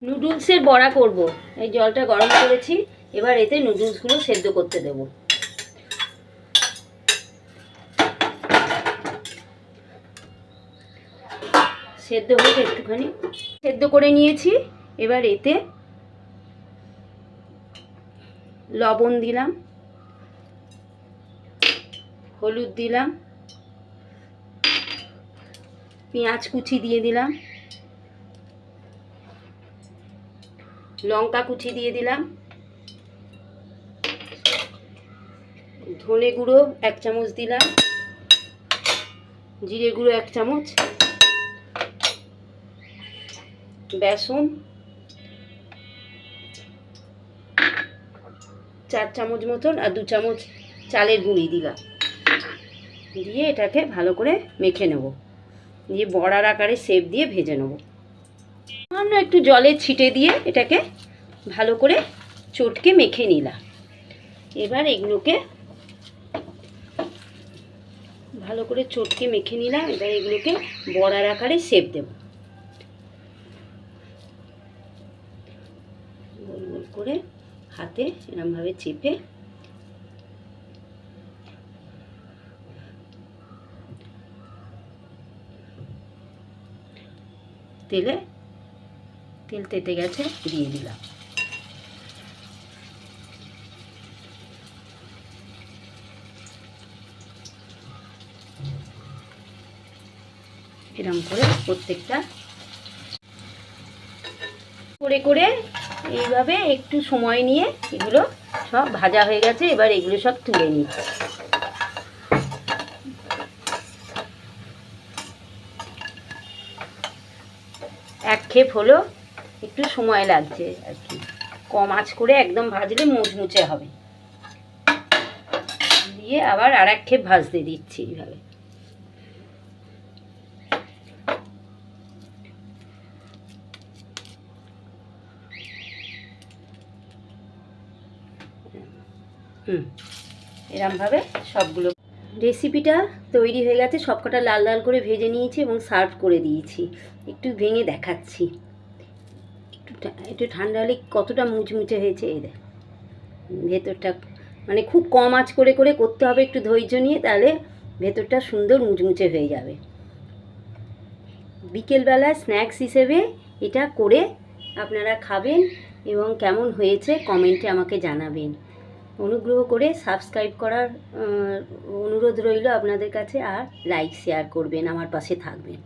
নুডলসের বড়া করব। এই জলটা গরম করেছি, এবার এতে নুডলসগুলো সেদ্ধ করতে দেব। সেদ্ধ হোক একটুখানি, সেদ্ধ করে নিয়েছি। এবার এতে লবণ দিলাম, হলুদ দিলাম, পেঁয়াজ কুচি দিয়ে দিলাম, লঙ্কা কুচি দিয়ে দিলাম, ধনে গুঁড়ো 1 চামচ দিলাম, জিরে গুঁড়ো 1 চামচ, বেসন 4 চামচ মতন, আর 2 চামচ চালের গুঁড়ি দিলাম। দিয়ে এটাকে ভালো করে মেখে নেব, দিয়ে বড়ার আকারে শেপ দিয়ে ভেজে নেব। সামান্য একটু জলে ছিটে দিয়ে এটাকে ভালো করে চটকে মেখে নিলাম। এবার এগুলোকে ভালো করে চটকে মেখে নিলাম। এবার এগুলোকে বড়ার আকারে শেপ দেব। গোল গোল করে হাতে এরকমভাবে চেপে তেল তেতে গেছে, দিয়ে দিলাম। এরকম করে প্রত্যেকটা করে করে এইভাবে একটু সময় নিয়ে এগুলো সব ভাজা হয়ে গেছে। এবার এগুলো সব তুলে নিচ্ছি। এক খেপ হলো, একটু সময় লাগছে আর কি। কম আঁচ করে একদম ভাজলে মুচমুচে হবে। দিয়ে আবার আর এক খেপ ভাজতে দিচ্ছি এইভাবে। এরমভাবে সবগুলো। রেসিপিটা তৈরি হয়ে গেছে, সবকটা লাল লাল করে ভেজে নিয়েছি এবং সার্ভ করে দিয়েছি। একটু ভেঙে দেখাচ্ছি, একটু ঠান্ডা হলে কতটা মুচমুচে হয়েছে। এই দেখ, ভেতরটা মানে খুব কম আঁচ করে করে করতে হবে, একটু ধৈর্য নিয়ে, তাহলে ভেতরটা সুন্দর মুচমুচে হয়ে যাবে। বিকেলবেলা স্ন্যাক্স হিসেবে এটা করে আপনারা খাবেন এবং কেমন হয়েছে কমেন্টে আমাকে জানাবেন। অনুগ্রহ করে সাবস্ক্রাইব করার অনুরোধ রইল আপনাদের কাছে, আর লাইক শেয়ার করবেন, আমার পাশে থাকবেন।